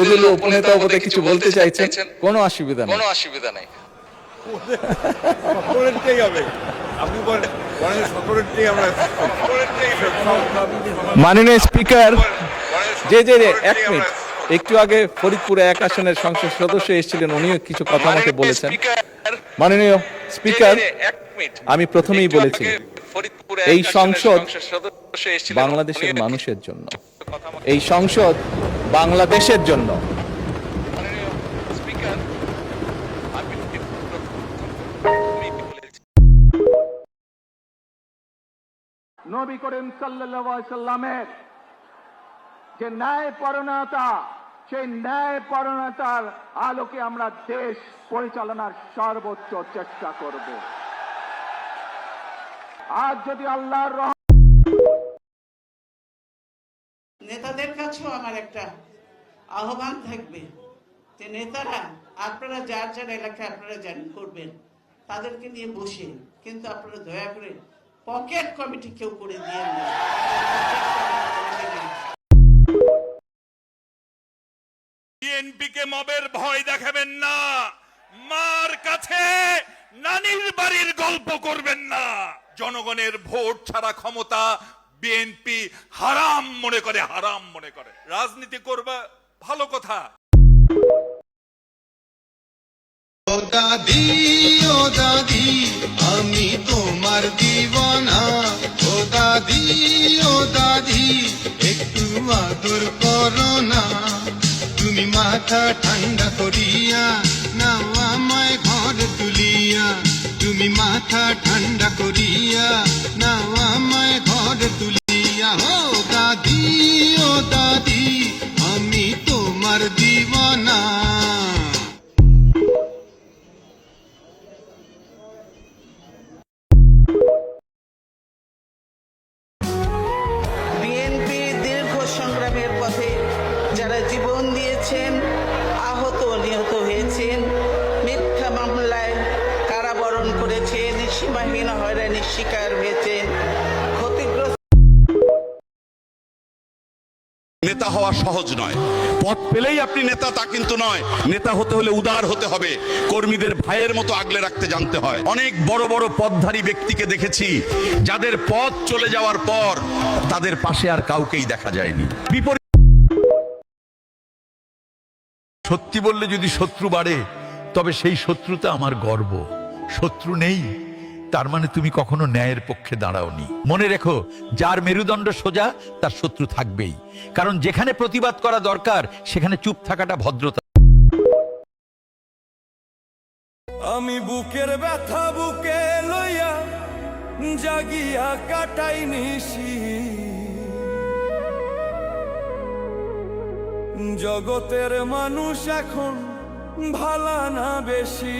বিরোধী উপনেতা বোধহয় কিছু বলতে চাইছেন, কোনো অসুবিধা নেই। মাননীয় স্পিকার, এক মিনিট, একটু আগে ফরিদপুরে 1 আসনের সংসদ সদস্য এসেছিলেন, উনিও কিছু কথা আমাকে বলেছেন। মাননীয় স্পিকার, আমি প্রথমেই বলেছি এই সংসদ বাংলাদেশের মানুষের জন্য, এই সংসদ বাংলাদেশের জন্য। নবী করিম সাল্লাল্লাহু আলাইহি সাল্লামের যে ন্যায়পরায়ণতা, সেই ন্যায়পরায়ণতার আলোকে আমরা দেশ পরিচালনার সর্বোচ্চ চেষ্টা করব। আজ যদি আল্লাহর নেতাদের কাছেও আমার একটা আহ্বান থাকবে যে নেতারা আপনারা যার যার এলাকায় আপনারা জানেন করবেন, তাদেরকে নিয়ে বসে, কিন্তু আপনারা দয়া করে পকেট কমিটি কেউ করে দিয়ে না। বিএনপিকে মবের ভয় দেখাবেন না, মার কাছে নানির বাড়ির গল্প করবেন না। জনগণের ভোট ছাড়া ক্ষমতা বিএনপি হারাম মনে করে, হারাম মনে করে। রাজনীতি করবা ভালো কথা। ও দাদি, ও দাদি, আমি তোমার দিওয়ানা। ও দাদি, ও দাদি, একটু আদর করো না। তুমি মাথা ঠান্ডা করিয়া নাও আমায় ঘরে তুলিয়া। তুমি মাথা ঠান্ডা করিয়া নাও আমায় ঘরে তুলিয়া। ও দাদি, ও দাদি, আমি তোমার দিওয়ানা। বিএনপি দীর্ঘ সংগ্রামের পথে যারা জীবন দিয়েছেন, আহত নিহত হয়েছেন, মিথ্যা মামলায় কারাবরণ করেছেন, সীমাহীন হয়রানির শিকার হয়েছেন, ক্ষতিগ্রস্ত। নেতা হওয়া সহজ নয়। পদ পেলেই আপনি নেতা তা কিন্তু নয়। নেতা হতে হলে উদার হতে হবে, কর্মীদের ভাইয়ের মতো আগলে রাখতে জানতে হয়। অনেক বড় বড় পদধারী ব্যক্তিকে দেখেছি যাদের পদ চলে যাওয়ার পর তাদের পাশে আর কাউকেই দেখা যায়নি। বিপরীত সত্যি বললে যদি শত্রু বাড়ে, তবে সেই শত্রুতা আমার গর্ব। শত্রু নেই তার মানে তুমি কখনো ন্যায়ের পক্ষে দাঁড়াওনি। মনে রেখো, যার মেরুদণ্ড সোজা তার শত্রু থাকবেই, কারণ যেখানে প্রতিবাদ করা দরকার সেখানে চুপ থাকাটা ভদ্রতা। আমি বুকের ব্যথা বুকে লইয়া জাগিয়া কাটাই নিশি। জগতের মানুষ এখন ভালা না বেশি।